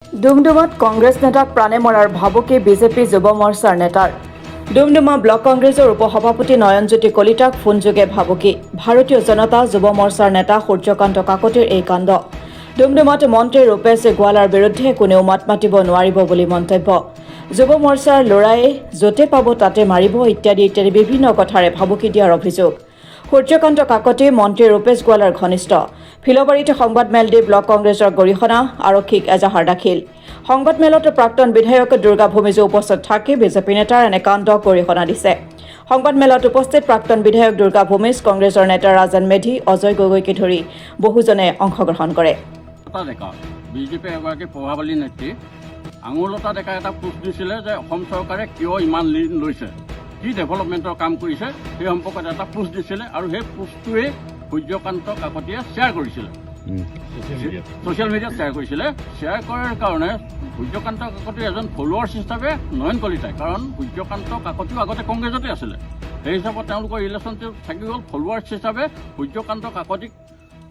ডুমডুমাত কংগ্ৰেছ নেতাক প্ৰাণে মৰাৰ ভাবুকি বিজেপি যুৱ মৰ্চাৰ নেতাৰ। ডুমডুমা ব্লক কংগ্ৰেছৰ উপসভাপতি নয়নজ্যোতি কলিতাক ফোনযোগে ভাবুকি। ভাৰতীয় জনতা যুৱ মৰ্চাৰ নেতা সূৰ্যকান্ত কাকতিৰ এই কাণ্ড। ডুমডুমাত মন্ত্ৰী ৰূপেশ গোৱালাৰ বিৰুদ্ধে কোনেও মাত মাতিব নোৱাৰিব বুলি মন্তব্য। যুৱ মৰ্চাৰ ল'ৰাই য'তে পাব তাতে মাৰিব ইত্যাদি ইত্যাদি বিভিন্ন কথাৰে ভাবুকি দিয়াৰ অভিযোগ। সূৰ্যকান্ত কাকতি মন্ত্ৰী ৰূপেশ গোৱালাৰ ঘনিষ্ঠ। ফিলবাৰীত সংবাদমেল দি ব্লক কংগ্ৰেছৰ গৰিহণা আৰক্ষীক এজাহাৰ দাখিল। সংবাদমেলত প্ৰাক্তন বিধায়ক দুৰ্গা ভূমিজু উপস্থিত থাকি বিজেপি নেতাৰ এনে কাণ্ডক গৰিহণা দিছে। সংবাদমেলত উপস্থিত প্ৰাক্তন বিধায়ক দুৰ্গা ভূমিজ, কংগ্ৰেছৰ নেতা ৰাজন মেধি, অজয় গগৈকে ধৰি বহুজনে অংশগ্ৰহণ কৰে। বিজেপিৰ এগৰাকী প্ৰভাৱশালী নেত্ৰী আঙুলতা ডেকা এটা পোষ্ট দিছিলে যে অসম চৰকাৰে কিয় ইমান ঋণ লৈছে, কি ডেভেলপমেণ্টৰ কাম কৰিছে সেই সম্পৰ্কত এটা পোষ্ট দিছিলে আৰু সেই পোষ্টটোৱে সূৰ্যকান্ত কাকতিয়ে শ্বেয়াৰ কৰিছিলে, ছ'চিয়েল মিডিয়াত শ্বেয়াৰ কৰিছিলে। শ্বেয়াৰ কৰাৰ কাৰণে সূৰ্যকান্ত কাকতিৰ এজন ফলোৱাৰ্ছ হিচাপে নয়ন কলিতাই, কাৰণ সূৰ্যকান্ত কাকতিও আগতে কংগ্ৰেছতে আছিলে, সেই হিচাপত তেওঁলোকৰ ৰিলেশ্যনশ্বিপ থাকি গ'ল। ফলোৱাৰ্ছ হিচাপে সূৰ্যকান্ত কাকতিক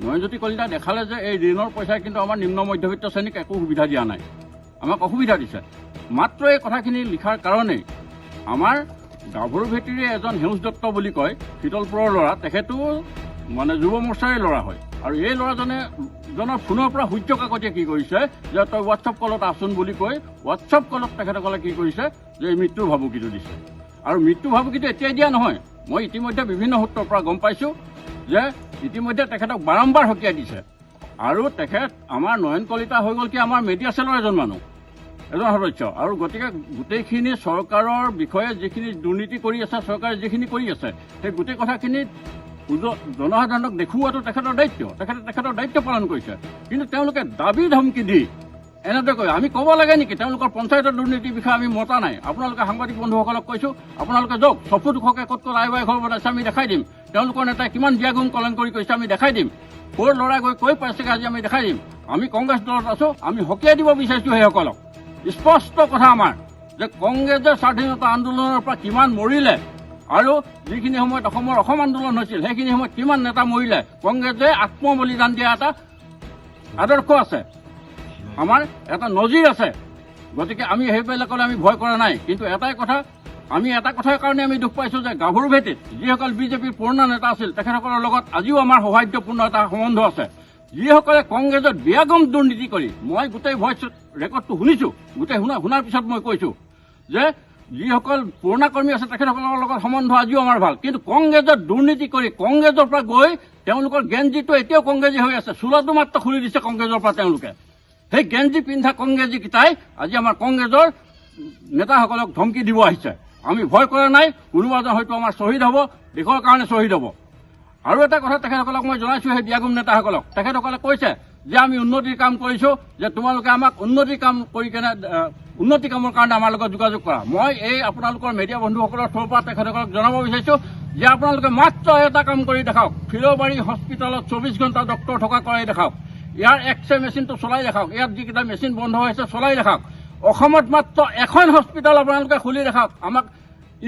নয়নজ্যোতি কলিতাই দেখালে যে এই ঋণৰ পইচাই কিন্তু আমাৰ নিম্ন মধ্যবিত্ত শ্ৰেণীক একো সুবিধা দিয়া নাই, আমাক অসুবিধা দিছে। মাত্ৰ এই কথাখিনি লিখাৰ কাৰণেই আমাৰ গাভৰু ভেটিৰে এজন সেউজ দত্ত বুলি কয়, শীতলপুৰৰ ল'ৰা, তেখেতো মানে যুৱ মৰ্চাৰে ল'ৰা হয়। আৰু এই ল'ৰাজনৰ ফোনৰ পৰা সূৰ্য কাকতিয়ে কি কৰিছে যে তই হোৱাটছআপ কলত আছোন বুলি কৈ হোৱাটছআপ কলত তেখেতসকলে কি কৰিছে যে মৃত্যুৰ ভাবুকিটো দিছে। আৰু মৃত্যু ভাবুকিটো এতিয়াই দিয়া নহয়, মই ইতিমধ্যে বিভিন্ন সূত্ৰৰ পৰা গম পাইছোঁ যে ইতিমধ্যে তেখেতক বাৰম্বাৰ সকীয়াই দিছে। আৰু তেখেত আমাৰ নয়ন কলিতা হৈ গ'ল কি আমাৰ মিডিয়া চেলৰ এজন মানুহ, এজন সদস্য। আৰু গতিকে গোটেইখিনি চৰকাৰৰ বিষয়ে যিখিনি দুৰ্নীতি কৰি আছে, চৰকাৰে যিখিনি কৰি আছে, সেই গোটেই কথাখিনি জনসাধাৰণক দেখুওৱাটো তেখেতৰ দায়িত্ব, তেখেতৰ দায়িত্ব পালন কৰিছে। কিন্তু তেওঁলোকে দাবী ধমকি দি এনেদৰে কয়, আমি ক'ব লাগে নেকি তেওঁলোকৰ পঞ্চায়তৰ দুৰ্নীতিৰ বিষয়ে আমি মতা নাই? আপোনালোকে সাংবাদিক বন্ধুসকলক কৈছোঁ, আপোনালোকে যাওক, চকু দুখকে ক'ত ক'ত আই ঘৰ বনাইছে আমি দেখাই দিম, তেওঁলোকৰ নেতাই কিমান বিয়াগুম কলংকৰি কৰিছে আমি দেখাই দিম, সৰু ল'ৰাই গৈ কৈ পাইছেগৈ আজি আমি দেখাই দিম। আমি কংগ্ৰেছ দলত আছোঁ, আমি সকীয়াই দিব বিচাৰিছোঁ সেইসকলক। স্পষ্ট কথা আমাৰ যে কংগ্ৰেছে স্বাধীনতা আন্দোলনৰ পৰা কিমান মৰিলে আৰু যিখিনি সময়ত অসম আন্দোলন হৈছিল সেইখিনি সময়ত কিমান নেতা মৰিলে, কংগ্ৰেছে আত্মবলিদান দিয়া এটা আদৰ্শ আছে, আমাৰ এটা নজিৰ আছে। গতিকে আমি সেইবিলাকলৈ আমি ভয় কৰা নাই। কিন্তু এটাই কথা, আমি এটা কথাৰ কাৰণে আমি দুখ পাইছোঁ যে গাভৰু ভেটিত যিসকল বিজেপিৰ পুৰণা নেতা আছিল তেখেতসকলৰ লগত আজিও আমাৰ সৌহাৰ্দ্যপূৰ্ণ এটা সম্বন্ধ আছে। যিসকলে কংগ্ৰেছত বিয়াগম দুৰ্নীতি কৰি, মই গোটেই ভইচ ৰেকৰ্ডটো শুনিছোঁ, গোটেই শুনাৰ পিছত মই কৈছোঁ যে যিসকল পুৰণা কৰ্মী আছে তেখেতসকলৰ লগত সম্বন্ধ আজিও আমাৰ ভাল। কিন্তু কংগ্ৰেছত দুৰ্নীতি কৰি কংগ্ৰেছৰ পৰা গৈ তেওঁলোকৰ গেঞ্জিটো এতিয়াও কংগ্ৰেছী হৈ আছে, চোলাটো মাত্ৰ খুলি দিছে কংগ্ৰেছৰ পৰা তেওঁলোকে। সেই গেঞ্জি পিন্ধা কংগ্ৰেছীকেইটাই আজি আমাৰ কংগ্ৰেছৰ নেতাসকলক ধমকি দিব আহিছে। আমি ভয় কৰা নাই, কোনোবা এজন হয়তো আমাৰ শ্বহীদ হ'ব, দেশৰ কাৰণে শ্বহীদ হ'ব। আৰু এটা কথা তেখেতসকলক মই জনাইছোঁ, সেই বিয়াগুম নেতাসকলক, তেখেতসকলে কৈছে যে আমি উন্নতিৰ কাম কৰিছোঁ, যে তোমালোকে আমাক উন্নতিৰ কাম কৰি কেনে উন্নতি কামৰ কাৰণে আমাৰ লগত যোগাযোগ কৰা। মই এই আপোনালোকৰ মিডিয়া বন্ধুসকলৰ থ্ৰুৰ পৰা তেখেতসকলক জনাব বিচাৰিছোঁ যে আপোনালোকে মাত্ৰ এটা কাম কৰি দেখাওক, ফিলবাৰী হস্পিটেলত 24 ঘণ্টা ডক্টৰ থকা কৰাই দেখাওক, ইয়াৰ এক্সৰে মেচিনটো চলাই দেখাওক, ইয়াত যিকেইটা মেচিন বন্ধ হৈছে চলাই দেখাওক। অসমত মাত্ৰ এখন হস্পিটেল আপোনালোকে খুলি দেখাওক, আমাক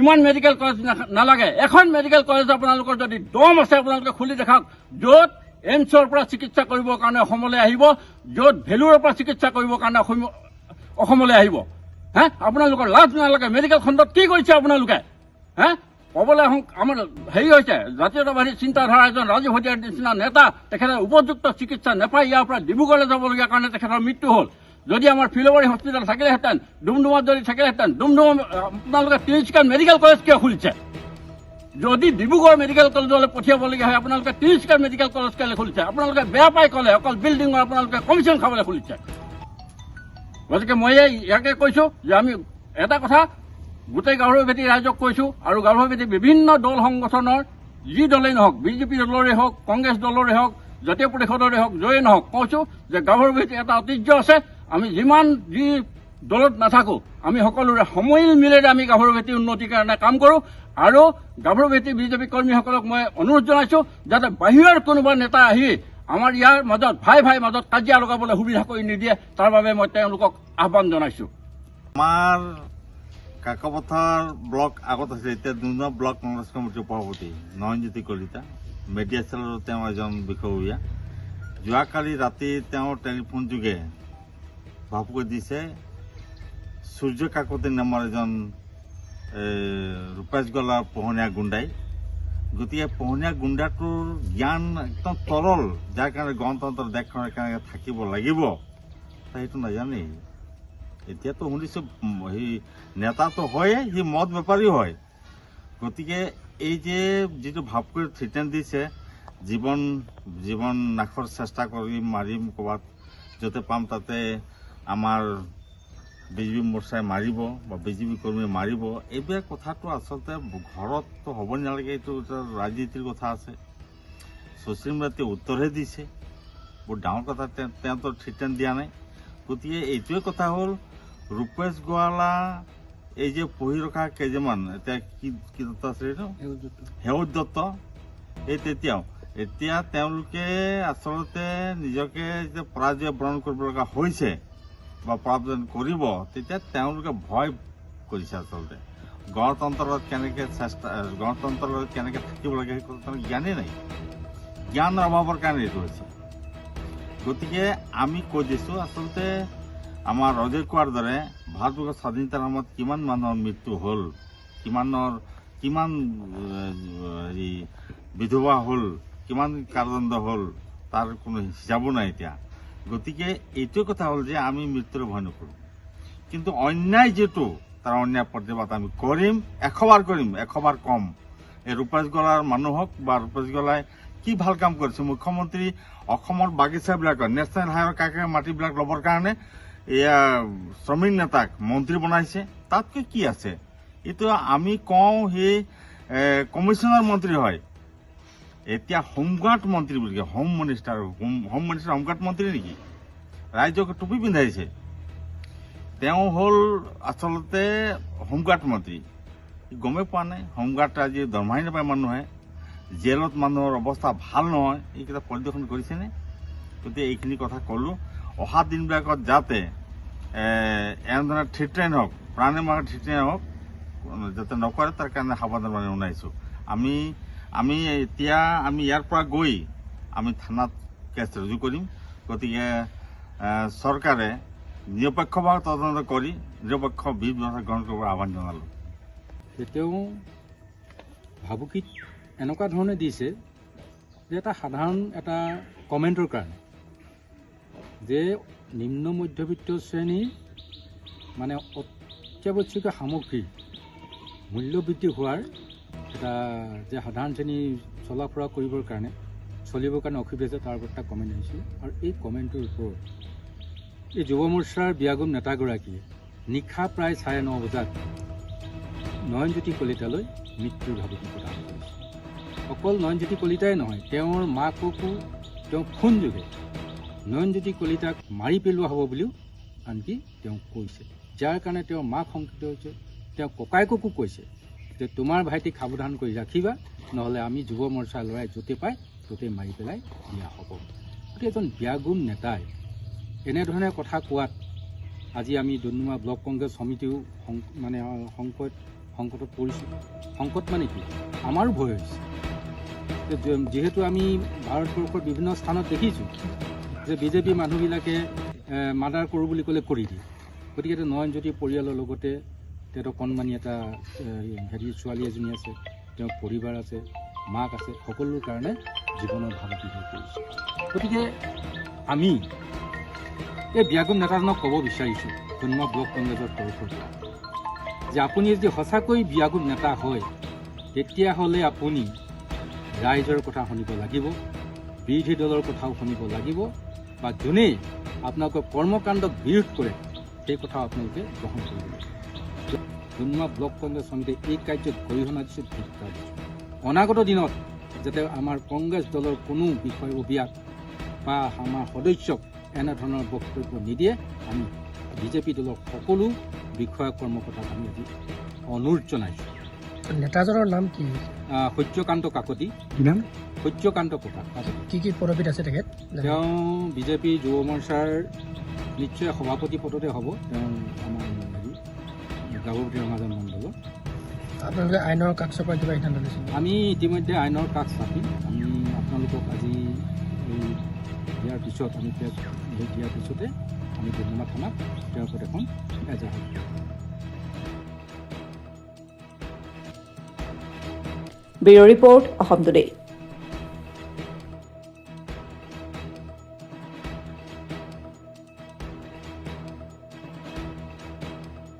ইমান মেডিকেল কলেজ নালাগে, এখন মেডিকেল কলেজ আপোনালোকৰ যদি দম আছে আপোনালোকে খুলি দেখাওক, য'ত এইমছৰ পৰা চিকিৎসা কৰিবৰ কাৰণে অসমলৈ আহিব, য'ত ভেলুৰৰ পৰা চিকিৎসা কৰিবৰ কাৰণে অসমলৈ আহিব। আপোনালোকৰ লাজ নালাগে? মেডিকেল খণ্ডত কি কৰিছে আপোনালোকে? ক'বলৈ আমাৰ হেৰি হৈছে, জাতীয়তাবাদী চিন্তাধাৰা এজন ৰাজীৱ ভটিয়াৰ নিচিনা নেতা, তেখেতে উপযুক্ত চিকিৎসা নাপাই ইয়াৰ পৰা ডিব্ৰুগড়লৈ যাবলগীয়া কাৰণে তেখেতৰ মৃত্যু হ'ল। যদি আমাৰ ফিলবাৰী হস্পিটেল থাকিলেহেঁতেন, ডুমডুমাত যদি থাকিলেহেঁতেন, ডুমডুমা আপোনালোকে তিনিচুকীয়া মেডিকেল কলেজ কিয় খুলিছে? যদি ডিব্ৰুগড় মেডিকেল কলেজলৈ পঠিয়াবলগীয়া হয় আপোনালোকে তিনিচুকীয়া মেডিকেল কলেজ কেলৈ খুলিছে? আপোনালোকে বেয়া পাই ক'লে অকল বিল্ডিঙৰ আপোনালোকে কমিশ্যন খাবলৈ খুলিছে। গতিকে মই ইয়াকে কৈছোঁ যে আমি এটা কথা গোটেই গাভৰু ভেটি ৰাইজক কৈছোঁ, আৰু গাভৰু ভেটি বিভিন্ন দল সংগঠনৰ যি দলেই নহওক, বিজেপি দলৰে হওক, কংগ্ৰেছ দলৰে হওক, জাতীয় পৰিষদৰে হওক, য'ৰে নহওক, কৈছোঁ যে গাভৰু ভেটি এটা ঐতিহ্য আছে। আমি যিমান যি দলত নাথাকোঁ, আমি সকলোৰে সমইল মিলেৰে আমি গাভৰু ভেটিৰ উন্নতিৰ কাৰণে কাম কৰোঁ। আৰু গাভৰু ভেটি বিজেপি কৰ্মীসকলক মই অনুৰোধ জনাইছোঁ যাতে বাহিৰৰ কোনোবা নেতা আহি আমাৰ ইয়াৰ মাজত ভাই মাজত কাজিয়া লগাবলৈ সুবিধা কৰি নিদিয়ে, তাৰ বাবে মই তেওঁলোকক আহ্বান জনাইছোঁ। আমাৰ কাকপথাৰ ব্লক আগত আছে, এতিয়া ডুমডুমা ব্লক কংগ্ৰেছ কমিটিৰ সভাপতি নয়নজ্যোতি কলিতা, মিডিয়া চেলৰ তেওঁ এজন বিষয়ববীয়া। যোৱাকালি ৰাতি তেওঁৰ টেলিফোন যোগে ভাবুকে দিছে সূৰ্য কাকতি নামৰ এজন ৰূপেশ গলাৰ পোহনীয়া গুণ্ডাই। গতিকে পোহনীয়া গুণ্ডাটোৰ জ্ঞান একদম তৰল, যাৰ কাৰণে গণতন্ত্ৰ দেশখনৰ কেনেকৈ থাকিব লাগিব সেইটো নাজানেই। এতিয়াতো শুনিছোঁ সি নেতাটো হয়ে, সি মদ বেপাৰী হয়। গতিকে এই যে যিটো ভাবকৈ থ্ৰিটেন দিছে, জীৱন নাশৰ চেষ্টা কৰি মাৰিম, ক'ৰবাত য'তে পাম তাতে আমাৰ বিজেপি মৰ্চাই মাৰিব বা বিজেপি কৰ্মীয়ে মাৰিব, এইবিলাক কথাটো আচলতে ঘৰততো হ'ব নালাগে। এইটো ৰাজনীতিৰ কথা আছে। ছ'চিয়েল মিডিয়াতে উত্তৰহে দিছে, বৰ ডাঙৰ কথা। তেওঁতো থ্ৰিটেন দিয়া নাই। গতিকে এইটোৱে কথা হ'ল, ৰূপেশ গোৱালা এই যে পঢ়ি ৰখা কেইজনমান, এতিয়া কি দত্ত আছে এইটো সেউজ দত্ত, এই এতিয়া তেওঁলোকে আচলতে নিজকে যে পৰাজয় বৰণ কৰিব লগা হৈছে বা পৰাজয় কৰিব, তেতিয়া তেওঁলোকে ভয় কৰিছে। আচলতে গণতন্ত্ৰত কেনেকৈ থাকিব লাগে সেই কথা জ্ঞানেই নাই, জ্ঞানৰ অভাৱৰ কাৰণে এইটো হৈছে। গতিকে আমি কৈ দিছোঁ, আচলতে আমাৰ অজয় কোৱাৰ দৰে ভাৰতবৰ্ষৰ স্বাধীনতাৰ সময়ত কিমান মানুহৰ মৃত্যু হ'ল, কিমান বিধৱা হ'ল, কিমান কাৰাদণ্ড হ'ল, তাৰ কোনো হিচাপো নাই এতিয়া। গতিকে এইটো কথা হ'ল যে আমি মৃত্যুৰ ভয় নকৰোঁ, কিন্তু অন্যায় যিটো তাৰ অন্যায় প্ৰতিবাদ আমি কৰিম, 100 কৰিম, 100 কম। এই ৰূপেশ গলাৰ মানুহক বা ৰূপেশ গলাই কি ভাল কাম কৰিছে। মুখ্যমন্ত্ৰী অসমৰ বাগিচাবিলাকত নেশ্যনেল হাইৱেৰ কাষে মাটিবিলাক ল'বৰ কাৰণে এয়া শ্ৰমিক নেতাক মন্ত্ৰী বনাইছে। তাতকৈ কি আছে? এইটো আমি কওঁ সেই কমিশ্যনাৰ মন্ত্ৰী হয়, এতিয়া হোমগাৰ্ড মন্ত্ৰী বুলি কয়। হোম মিনিষ্টাৰ হোমগাৰ্ড মন্ত্ৰী নেকি? ৰাইজক টুপি পিন্ধাইছে। তেওঁ হ'ল আচলতে হোমগাৰ্ড মন্ত্ৰী, গমেই পোৱা নাই। হোমগাৰ্ড আজি দৰমহাই নাপায় মানুহে, জেলত মানুহৰ অৱস্থা ভাল নহয়, এইকেইটা পৰিদৰ্শন কৰিছেনে? গতিকে এইখিনি কথা ক'লোঁ। অহা দিনবিলাকত যাতে এনেধৰণে থ্ৰিটেন হওক, প্ৰাণে মাৰা থ্ৰিটেন হওক যাতে নকৰে, তাৰ কাৰণে সাৱধানবাণী জনাইছোঁ। আমি এতিয়া ইয়াৰ পৰা গৈ আমি থানাত কেছ ৰুজু কৰিম। গতিকে চৰকাৰে নিৰপেক্ষভাৱে তদন্ত কৰি নিৰপেক্ষ বিধি ব্যৱস্থা গ্ৰহণ কৰিবলৈ আহ্বান জনালোঁ। তেওঁ ভাবুকিত এনেকুৱা ধৰণে দিছে যে এটা সাধাৰণ এটা কমেণ্টৰ কাৰণে, যে নিম্ন মধ্যবিত্ত শ্ৰেণীৰ মানে অত্যাৱশ্যকীয় সামগ্ৰীৰ মূল্য বৃদ্ধি হোৱাৰ এটা যে সাধাৰণ শ্ৰেণী চলা ফুৰা কৰিবৰ কাৰণে চলিবৰ কাৰণে অসুবিধা আছে, তাৰ ওপৰত এটা কমেণ্ট আহিছিল। আৰু এই কমেণ্টটোৰ ওপৰত এই যুৱ মৰ্চাৰ বিয়াগুম নেতাগৰাকীয়ে নিশা প্ৰায় 9:30 বজাত নয়নজ্যোতি কলিতালৈ মৃত্যুৰ ভাবুকি প্ৰদান কৰিছে। অকল নয়নজ্যোতি কলিতাই নহয়, তেওঁৰ মাককো তেওঁ ফোনযোগে নয়নজ্যোতি কলিতাক মাৰি পেলোৱা হ'ব বুলিও আনকি তেওঁ কৈছে, যাৰ কাৰণে তেওঁৰ মাক শংকিত হৈছে। তেওঁ ককায়েককো কৈছে যে তোমাৰ ভাইটিক সাৱধান কৰি ৰাখিবা, নহ'লে আমি যুৱ মৰ্চাৰ ল'ৰাই য'তে পায় ত'তে মাৰি পেলাই দিয়া হ'ব। গতিকে এজন বিয়াগুম নেতাই এনেধৰণে কথা কোৱাত আজি আমি ডুমডুমা ব্লক কংগ্ৰেছ সমিতিও সংকটত পৰিছোঁ। সংকট মানে কি, আমাৰো ভয় হৈছে। যিহেতু আমি ভাৰতবৰ্ষৰ বিভিন্ন স্থানত দেখিছোঁ যে বিজেপি মানুহবিলাকে মাৰ্ডাৰ কৰোঁ বুলি ক'লে কৰি দিয়ে। গতিকে নয়নজ্যোতি পৰিয়ালৰ লগতে তেওঁ কণমানি এটা ছোৱালী এজনী আছে, তেওঁৰ পৰিবাৰ আছে, মাক আছে, সকলোৰ কাৰণে জীৱনৰ ভাবুকি হৈ পৰিছে। গতিকে আমি এই বিয়াগুম নেতাজনক ক'ব বিচাৰিছোঁ ডুমডুমা ব্লক কংগ্ৰেছৰ তৰফৰ পৰা, যে আপুনি যদি সঁচাকৈ বিয়াগুম নেতা হয়, তেতিয়াহ'লে আপুনি ৰাইজৰ কথা শুনিব লাগিব, বিৰোধী দলৰ কথাও শুনিব লাগিব, বা যোনেই আপোনালোকৰ কৰ্মকাণ্ডক বিৰোধ কৰে সেই কথাও আপোনালোকে গ্ৰহণ কৰিব লাগিব। ডুমডুমা ব্লক কংগ্ৰেছ সমিতিয়ে এই কাৰ্যত গৰিহণা দিছোঁ, ধিক্কাৰ দিছোঁ। অনাগত দিনত যাতে আমাৰ কংগ্ৰেছ দলৰ কোনো বিষয়ববীয়াক বা আমাৰ সদস্যক এনেধৰণৰ বক্তব্য নিদিয়ে, আমি বিজেপি দলৰ সকলো বিষয়া কৰ্মকৰ্তাক আমি আজি অনুৰোধ জনাইছোঁ। নেতাজনৰ নাম কি? সত্যকান্ত কাকতি। নাম সত্যকান্ত কাকতি। কি পদবীত আছে তেখেত? তেওঁ বিজেপি যুৱ মৰ্চাৰ নিশ্চয় সভাপতি পদতে হ'ব। তেওঁ আমাৰ গাভৰুপতি ৰঙাজান মণ্ডলৰ। আপোনালোকে আইনৰ কাষ চপাই কিবা সিদ্ধান্ত লৈছে? আমি ইতিমধ্যে আইনৰ কাষ চাপিম। আমি আপোনালোকক আজি দিয়াৰ পিছত আমি দিয়াৰ পিছতে আমি ডুমডুমা থানাত তেওঁৰ ওপৰত এখন এজাহাৰ কৰিম। Bureau report Assam today.